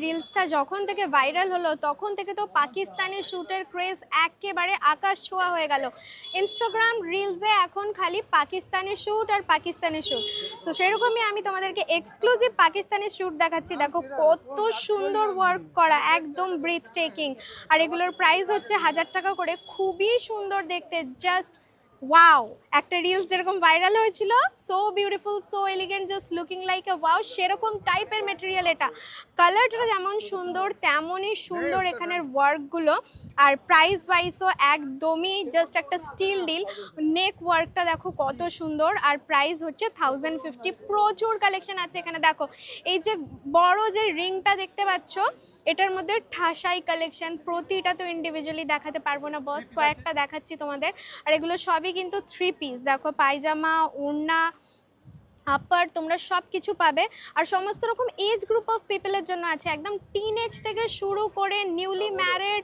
রিলসটা যখন থেকে ভাইরাল হলো তখন থেকে তো পাকিস্তানি শ্যুটের ক্রেজ একেবারে আকাশ ছোঁয়া হয়ে গেল। ইনস্টাগ্রাম রিলসে এখন খালি পাকিস্তানি শ্যুট আর পাকিস্তানি শ্যুট। সো সেরকমই আমি তোমাদেরকে এক্সক্লুসিভ পাকিস্তানি শ্যুট দেখাচ্ছি। দেখো কত সুন্দর ওয়ার্ক করা, একদম ব্রিথ টেকিং। আর এগুলোর প্রাইস হচ্ছে 1000 টাকা করে। খুবই সুন্দর দেখতে, জাস্ট ওয়াও। একটা রিলস যেরকম ভাইরাল হয়েছিল, so beautiful, so elegant, just looking like a wow, সেরকম টাইপের মেটেরিয়াল এটা। কালারটা যেমন সুন্দর তেমনই সুন্দর এখানের ওয়ার্কগুলো। আর প্রাইস ওয়াইজও একদমই জাস্ট একটা স্টিল ডিল। নেক ওয়ার্কটা দেখো কত সুন্দর। আর প্রাইস হচ্ছে 1050। প্রচুর কালেকশন আছে এখানে। দেখো এই যে বড় যে রিংটা দেখতে পাচ্ছ, এটার মধ্যে ঠাসাই কালেকশন। প্রতিটা তো ইন্ডিভিজুয়ালি দেখাতে পারবো না বস, কয়েকটা দেখাচ্ছি তোমাদের। আর এগুলো সবই কিন্তু 3 পিস। দেখো পায়জামা, ওড়না, আপার, তোমরা সব কিছু পাবে। আর সমস্ত রকম এজ গ্রুপ অফ পিপলের জন্য আছে, একদম টিন এজ থেকে শুরু করে নিউলি ম্যারিড,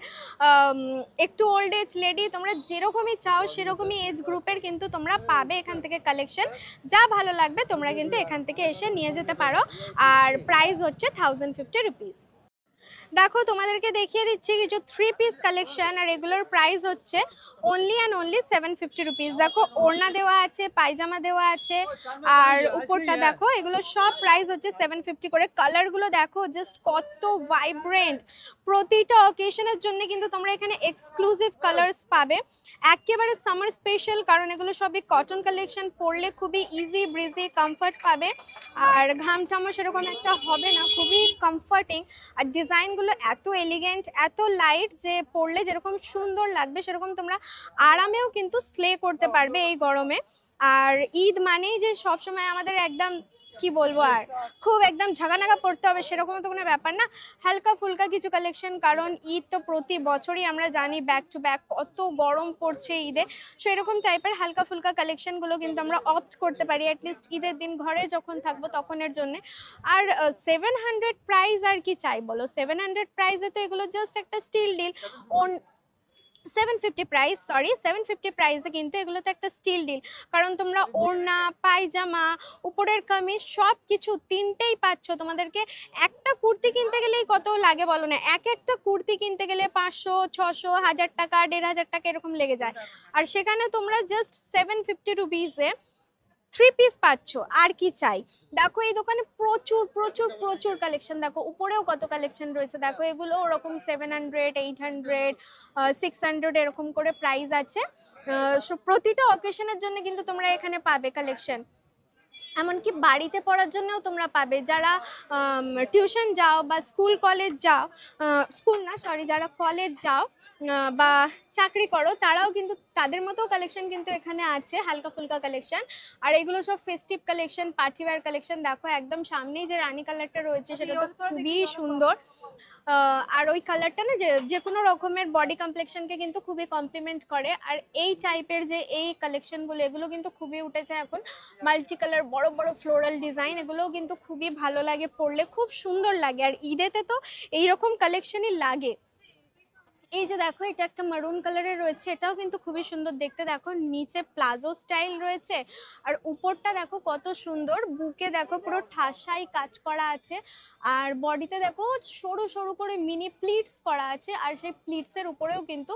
একটু ওল্ড এজ লেডি, তোমরা যেরকমই চাও সেরকমই এজ গ্রুপের কিন্তু তোমরা পাবে এখান থেকে কালেকশন। যা ভালো লাগবে তোমরা কিন্তু এখান থেকে এসে নিয়ে যেতে পারো। আর প্রাইস হচ্ছে 1050 রুপিস। দেখো তোমাদেরকে দেখিয়ে দিচ্ছি কিছু 3 পিস কালেকশন। আর এগুলোর প্রাইস হচ্ছে অনলি অ্যান্ড অনলি 750 রুপিস। দেখো ওড়না দেওয়া আছে, পায়জামা দেওয়া আছে, আর উপরটা দেখো, এগুলো সব প্রাইস হচ্ছে 750 করে। কালারগুলো দেখো জাস্ট কত ভাইব্রেন্ট। প্রতিটা অকেশনের জন্য কিন্তু তোমরা এখানে এক্সক্লুসিভ কালার্স পাবে। একেবারে সামার স্পেশাল, কারণ এগুলো সবই কটন কালেকশন। পরলে খুবই ইজি ব্রিজি কমফর্ট পাবে, আর ঘাম টামও সেরকম একটা হবে না, খুবই কমফর্টিং। আর ডিজাইনগুলো এত এলিগেন্ট, এত লাইট, যে পরলে যেরকম সুন্দর লাগবে সেরকম তোমরা আরামেও কিন্তু স্লে করতে পারবে এই গরমে। আর ঈদ মানেই যে সবসময় আমাদের একদম কি বলবো, আর খুব একদম ঝাগানাগা পড়তে হবে সেরকম তো কোনো ব্যাপার না। হালকা ফুলকা কিছু কালেকশন, কারণ ঈদ তো প্রতি বছরই আমরা জানি ব্যাক টু ব্যাক কত গরম পড়ছে ঈদে। সো এরকম টাইপের হালকা ফুলকা কালেকশনগুলো কিন্তু আমরা অপ্ট করতে পারি অ্যাটলিস্ট ঈদের দিন ঘরে যখন থাকবো তখনের জন্য। আর 700 প্রাইস আর কি চাই বলো, 700 প্রাইসে তো এগুলো জাস্ট একটা স্টিল ডিল। 750 প্রাইস, সরি 750 প্রাইসে কিন্তু এগুলোতে একটা স্টিল ডিল। কারণ তোমরা ওড়না, পায়জামা, উপরের কামিজ সব কিছু তিনটেই পাচ্ছ। তোমাদেরকে একটা কুর্তি কিনতে গেলেই কত লাগে বলো না, এক একটা কুর্তি কিনতে গেলে 500, 600, 1000 টাকা, 1500 টাকা এরকম লেগে যায়। আর সেখানে তোমরা জাস্ট 750 রুপিসে 3 পিস পাচ্ছ, আর কি চাই। দেখো এই দোকানে প্রচুর প্রচুর প্রচুর কালেকশন। দেখো উপরেও কত কালেকশন রয়েছে। দেখো এগুলো ওরকম 700, 800, 600 এরকম করে প্রাইস আছে। প্রতিটা অকেশনের জন্য কিন্তু তোমরা এখানে পাবে কালেকশন। এমনকি বাড়িতে পড়ার জন্যও তোমরা পাবে। যারা টিউশন যাও বা স্কুল কলেজ যাও, স্কুল না সরি, যারা কলেজ যাও বা চাকরি করো, তারাও কিন্তু তাদের মতো কালেকশন কিন্তু এখানে আছে, হালকা ফুলকা কালেকশন। আর এগুলো সব ফেস্টিভ কালেকশন, পার্টিওয়্যার কালেকশন। দেখো একদম সামনেই যে রানী কালারটা রয়েছে সেটা তো খুবই সুন্দর। আর ওই কালারটা না যে কোনো রকমের বডি কমপ্লেকশনকে কিন্তু খুবই কমপ্লিমেন্ট করে। আর এই টাইপের যে এই কালেকশনগুলো, এগুলো কিন্তু খুবই উঠেছে এখন। মাল্টি কালার বড় বড় ফ্লোরাল ডিজাইন, এগুলোও কিন্তু খুবই ভালো লাগে, পরলে খুব সুন্দর লাগে। আর ঈদেতে তো এইরকম কালেকশনই লাগে। এই যে দেখো এটা একটা মারুন কালারের রয়েছে, এটাও কিন্তু খুবই সুন্দর দেখতে। দেখো নিচে প্লাজো স্টাইল রয়েছে, আর উপরটা দেখো কত সুন্দর। বুকে দেখো পুরো ঠাসাই কাজ করা আছে, আর বডিতে দেখো সরু সরু করে মিনি প্লিটস করা আছে। আর সেই প্লিটসের উপরেও কিন্তু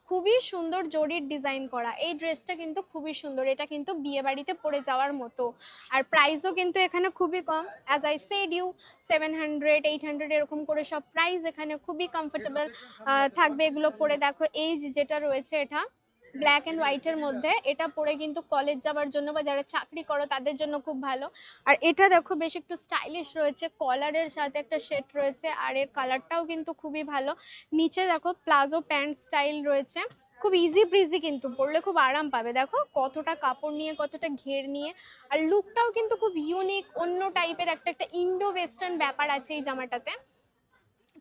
খুবই সুন্দর জরির ডিজাইন করা। এই ড্রেসটা কিন্তু খুবই সুন্দর, এটা কিন্তু বিয়ে বাড়িতে পরে যাওয়ার মতো। আর প্রাইসও কিন্তু এখানে খুবই কম, অ্যাজ আই সেড ইউ 700, 800 এরকম করে সব প্রাইস। এখানে খুবই কমফোর্টেবল থাকবে এগুলো পরে। দেখো এই যেটা রয়েছে এটা ব্ল্যাক অ্যান্ড হোয়াইটের মধ্যে, এটা পরে কিন্তু কলেজ যাওয়ার জন্য বা যারা চাকরি করো তাদের জন্য খুব ভালো। আর এটা দেখো বেশ একটু স্টাইলিশ রয়েছে, কলারের সাথে একটা শেড রয়েছে, আর এর কালারটাও কিন্তু খুবই ভালো। নিচে দেখো প্লাজো প্যান্ট স্টাইল রয়েছে, খুব ইজি ব্রিজি, কিন্তু পরলে খুব আরাম পাবে। দেখো কতটা কাপড় নিয়ে, কতটা ঘের নিয়ে। আর লুকটাও কিন্তু খুব ইউনিক, অন্য টাইপের একটা একটা ইন্ডো ওয়েস্টার্ন ব্যাপার আছে এই জামাটাতে।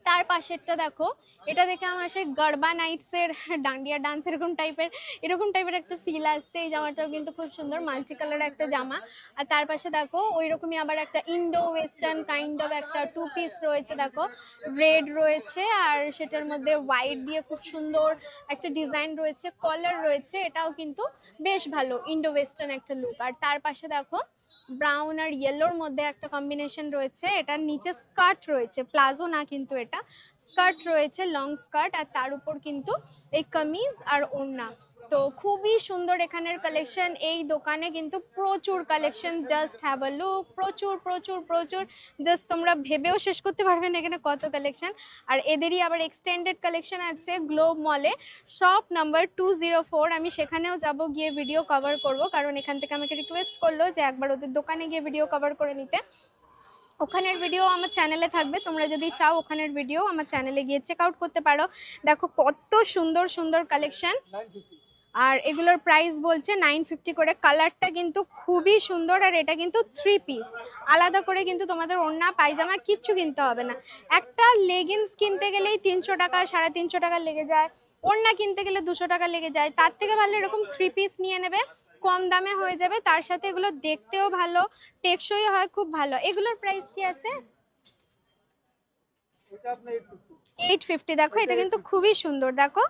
তার পাশেরটা দেখো, এটা দেখে আমার সেই গরবা নাইটসের ডান্ডিয়া ডান্স এরকম টাইপের একটা ফিল আসছে। এই জামাটাও কিন্তু খুব সুন্দর, মাল্টি কালার একটা জামা। আর তার পাশে দেখো ওই রকমই আবার একটা ইন্ডো ওয়েস্টার্ন কাইন্ড অফ একটা 2 পিস রয়েছে, দেখো রেড রয়েছে আর সেটার মধ্যে হোয়াইট দিয়ে খুব সুন্দর একটা ডিজাইন রয়েছে, কলার রয়েছে, এটাও কিন্তু বেশ ভালো ইন্ডো ওয়েস্টার্ন একটা লুক। আর তার পাশে দেখো ব্রাউন আর ইয়েলোর মধ্যে একটা কম্বিনেশন রয়েছে, এটার নিচে স্কার্ট রয়েছে, প্লাজো না কিন্তু এটা স্কার্ট রয়েছে, লং স্কার্ট, আর তার উপর কিন্তু এই কামিজ আর ওড়না। তো খুবই সুন্দর এখানের কালেকশন, এই দোকানে কিন্তু প্রচুর collection, just have a look, প্রচুর প্রচুর প্রচুর, জাস্ট তোমরা ভেবেও শেষ করতে পারবে না এখানে কত কালেকশন। আর এদেরই আবার এক্সটেন্ডেড কালেকশন আছে গ্লোব মলে, শপ নাম্বার 204। আমি সেখানেও যাব, গিয়ে ভিডিও কভার করব, কারণ এখান থেকে আমাকে রিকোয়েস্ট করলো যে একবার ওদের দোকানে গিয়ে ভিডিও কভার করে নিতে। ওখানের ভিডিও আমার চ্যানেলে থাকবে, তোমরা যদি চাও ওখানের ভিডিও আমার চ্যানেলে গিয়ে চেক আউট করতে পারো। দেখো কত সুন্দর সুন্দর কালেকশন, আর এগুলোর প্রাইস বলছে 950 করে। কালারটা কিন্তু খুবই সুন্দর, আর এটা কিন্তু 3 পিস, আলাদা করে কিন্তু তোমাদের ওড়না পায়জামা কিচ্ছু কিনতে হবে না। একটা লেগিংস কিনতে গেলেই 300 টাকা 350 টাকা লেগে যায়, ওড়না কিনতে গেলে 200 টাকা লেগে যায়, তার থেকে ভালো এরকম 3 পিস নিয়ে নেবে, কম দামে হয়ে যাবে, তার সাথে এগুলো দেখতেও ভালো, টেকসই হয়, খুব ভালো। এগুলোর প্রাইস কি আছে? 850। দেখো এটা কিন্তু খুবই সুন্দর, দেখো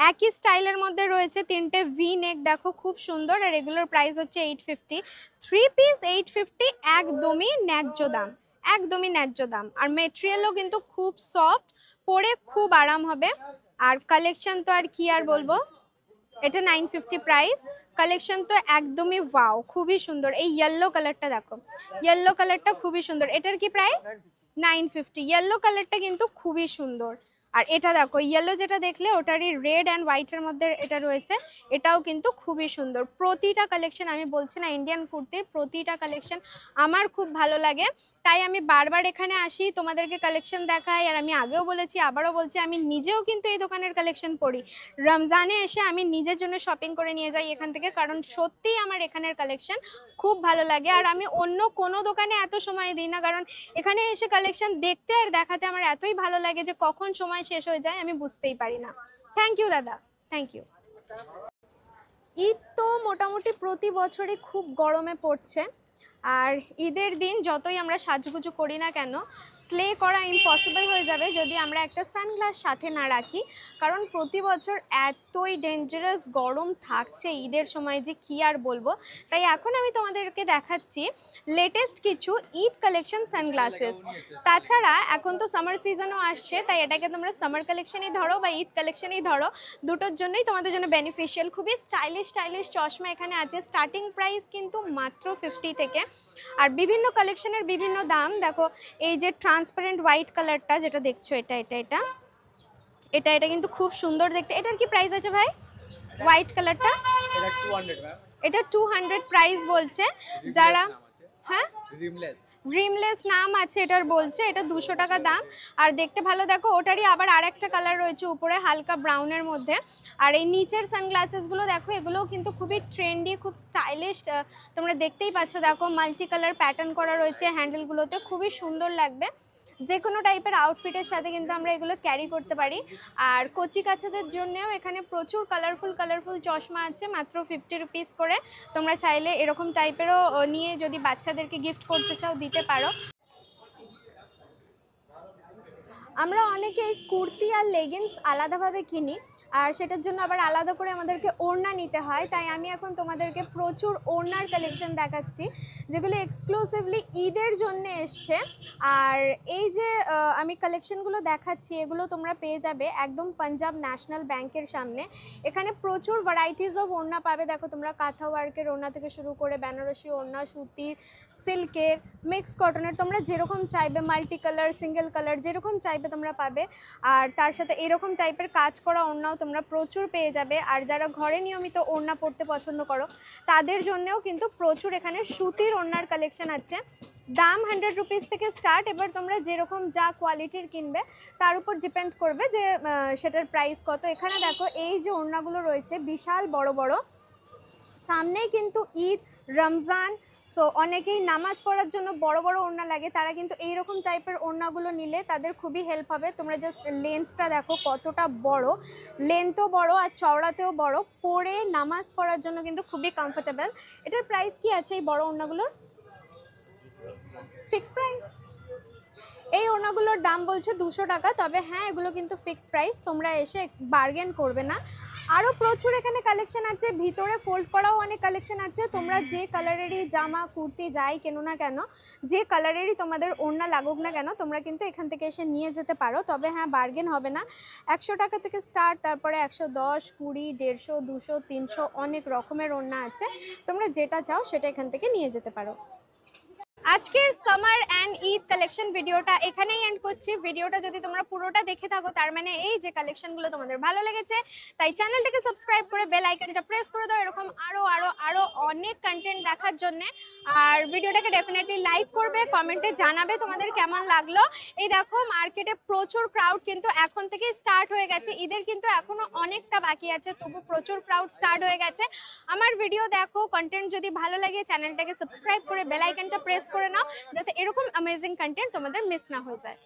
একই স্টাইলের মধ্যে রয়েছে, 3টে ভি নেক, দেখো খুব সুন্দর, আর এগুলোর প্রাইস হচ্ছে 850। 3 পিস 850, একদমই ন্যায্য দাম, একদমই ন্যায্য দাম। আর মেটেরিয়ালও কিন্তু খুব সফট, পরে খুব আরাম হবে। আর কালেকশন তো আর কি আর বলবো, এটা 950 প্রাইস। কালেকশন তো একদমই ওয়াও, খুবই সুন্দর। এই ইয়েলো কালারটা দেখো, ইয়েলো কালারটা খুবই সুন্দর, এটার কি প্রাইস? 950। ইয়েলো কালারটা কিন্তু খুবই সুন্দর। আর এটা দেখো ইয়েলো যেটা দেখলে ওটারই রেড অ্যান্ড হোয়াইটের মধ্যে এটা রয়েছে, এটাও কিন্তু খুবই সুন্দর। প্রতিটা কালেকশন, আমি বলছি না, ইন্ডিয়ান কুর্তির প্রতিটা কালেকশন আমার খুব ভালো লাগে, তাই আমি বারবার এখানে আসি, তোমাদেরকে কালেকশন দেখাই। আর আমি আগেও বলেছি, আবারও বলছি, আমি নিজেও কিন্তু এই দোকানের কালেকশন পড়ি, রমজানে এসে আমি নিজের জন্য শপিং করে নিয়ে যাই এখান থেকে, কারণ সত্যিই আমার এখানের কালেকশন খুব ভালো লাগে। আর আমি অন্য কোনো দোকানে এত সময় দিই না, কারণ এখানে এসে কালেকশন দেখতে আর দেখাতে আমার এতই ভালো লাগে যে কখন সময় শেষ হয়ে যায় আমি বুঝতেই পারি না। থ্যাংক ইউ দাদা, থ্যাংক ইউ। ঈদ তো মোটামুটি প্রতি বছরই খুব গরমে পড়ছে, আর ঈদের দিন যতই আমরা সাজগুজু করি না কেন, স্লে করা ইম্পসিবল হয়ে যাবে যদি আমরা একটা সানগ্লাস সাথে না রাখি, কারণ প্রতি বছর এতই ডেঞ্জারাস গরম থাকছে ঈদের সময় যে কি আর বলবো। তাই এখন আমি তোমাদেরকে দেখাচ্ছি লেটেস্ট কিছু ঈদ কালেকশন সানগ্লাসেস। তাছাড়া এখন তো সামার সিজনও আসছে, তাই এটাকে তোমরা সামার কালেকশনই ধরো বা ঈদ কালেকশনই ধরো, দুটোর জন্যই তোমাদের জন্য বেনিফিশিয়াল। খুবই স্টাইলিশ স্টাইলিশ চশমা এখানে আছে, স্টার্টিং প্রাইস কিন্তু মাত্র 50 থেকে। আর বিভিন্ন কালেকশনের বিভিন্ন দাম, দেখো এই যে ট্রান্সপারেন্ট হোয়াইট কালারটা যেটা দেখছো, এটা এটা এটা এটা এটা কিন্তু খুব সুন্দর দেখতে। এটার কি প্রাইস আছে ভাই? হোয়াইট কালারটা এটা 200 প্রাইস বলছে। যারা হ্যাঁ ড্রিমলেস নাম আছে এটার, বলছে এটা 200 টাকা দাম। আর দেখতে ভালো, দেখো ওটারই আবার আরেকটা কালার রয়েছে উপরে হালকা ব্রাউনের মধ্যে। আর এই নিচের সানগ্লাসেসগুলো দেখো, এগুলোও কিন্তু খুবই ট্রেন্ডি, খুব স্টাইলিশ, তোমরা দেখতেই পাচ্ছ, দেখো মাল্টি কালার প্যাটার্ন করা রয়েছে হ্যান্ডেলগুলোতে, খুবই সুন্দর লাগবে। যে কোনো টাইপের আউটফিটের সাথে কিন্তু আমরা এগুলো ক্যারি করতে পারি। আর কচি কাচাদের জন্যেও এখানে প্রচুর কালারফুল চশমা আছে, মাত্র 50 রুপিস করে। তোমরা চাইলে এরকম টাইপেরও নিয়ে যদি বাচ্চাদেরকে গিফট করতে চাও দিতে পারো। আমরা অনেকেই কুর্তি আর লেগিংস আলাদাভাবে কিনি, আর সেটার জন্য আবার আলাদা করে আমাদেরকে ওড়না নিতে হয়। তাই আমি এখন তোমাদেরকে প্রচুর ওড়নার কালেকশন দেখাচ্ছি, যেগুলো এক্সক্লুসিভলি ঈদের জন্য এসছে। আর এই যে আমি কালেকশনগুলো দেখাচ্ছি, এগুলো তোমরা পেয়ে যাবে একদম পাঞ্জাব ন্যাশনাল ব্যাংকের সামনে। এখানে প্রচুর ভ্যারাইটিস অফ ওড়না পাবে, দেখো তোমরা কাঁথা ওয়ার্কের ওড়না থেকে শুরু করে বেনারসি ওড়না, সুতির, সিল্কের, মিক্স কটনের, তোমরা যেরকম চাইবে, মাল্টি কালার, সিঙ্গেল কালার, যেরকম চাইবে তোমরা পাবে। আর তার সাথে এরকম টাইপের কাজ করা ওড়নাও তোমরা প্রচুর পেয়ে যাবে। আর যারা ঘরে নিয়মিত ওড়না পরতে পছন্দ করো তাদের জন্যও কিন্তু প্রচুর এখানে সুতির ওড়নার কালেকশন আছে। দাম 100 রুপিস থেকে স্টার্ট, এবার তোমরা যেরকম যা কোয়ালিটির কিনবে তার উপর ডিপেন্ড করবে যে সেটার প্রাইস কত। এখানে দেখো এই যে ওড়নাগুলো রয়েছে বিশাল বড় বড়, সামনেই কিন্তু ঈদ, রমজান, সো অনেকেই নামাজ পড়ার জন্য বড় বড় ওড়না লাগে, তারা কিন্তু এইরকম টাইপের ওড়নাগুলো নিলে তাদের খুবই হেল্প হবে। তোমরা জাস্ট লেন্থটা দেখো কতটা বড়, লেন্থও বড় আর চওড়াতেও বড়, পরে নামাজ পড়ার জন্য কিন্তু খুবই কমফোর্টেবল। এটার প্রাইস কি আছে এই বড় ওড়নাগুলোর? Fixed price? এই ওড়নাগুলোর দাম বলছে 200 টাকা, তবে হ্যাঁ এগুলো কিন্তু ফিক্সড প্রাইস, তোমরা এসে বার্গেন করবে না। আরও প্রচুর এখানে কালেকশন আছে, ভিতরে ফোল্ড করাও অনেক কালেকশন আছে। তোমরা যে কালারেরই জামা কুর্তি যাই কেনো না কেন, যে কালারেরই তোমাদের ওড়না লাগুক না কেন, তোমরা কিন্তু এখান থেকে এসে নিয়ে যেতে পারো। তবে হ্যাঁ বার্গেন হবে না। 100 টাকা থেকে স্টার্ট, তারপরে 110, 20, 150, 200, 300 অনেক রকমের ওড়না আছে। তোমরা যেটা চাও সেটা এখান থেকে নিয়ে যেতে পারো। আজকের সামার অ্যান্ড ঈদ কালেকশন ভিডিওটা এখানেই এন্ড করছি। ভিডিওটা যদি তোমরা পুরোটা দেখে থাকো তার মানে এই যে কালেকশনগুলো তোমাদের ভালো লেগেছে, তাই চ্যানেলটাকে সাবস্ক্রাইব করে বেল আইকনটা প্রেস করে দাও এরকম আরো আরো আরো অনেক কন্টেন্ট দেখার জন্য। আর ভিডিওটাকে ডেফিনেটলি লাইক করবে, কমেন্টে জানাবে তোমাদের কেমন লাগলো। এই দেখো মার্কেটে প্রচুর ক্রাউড কিন্তু এখন থেকে স্টার্ট হয়ে গেছে, ঈদের কিন্তু এখনো অনেকটা বাকি আছে, তবু প্রচুর ক্রাউড স্টার্ট হয়ে গেছে। আমার ভিডিও দেখো, কন্টেন্ট যদি ভালো লাগে চ্যানেলটাকে সাবস্ক্রাইব করে বেল আইকনটা প্রেস করে নাও, যাতে এরকম অ্যামেজিং কন্টেন্ট তোমাদের মিস না হয়ে যায়।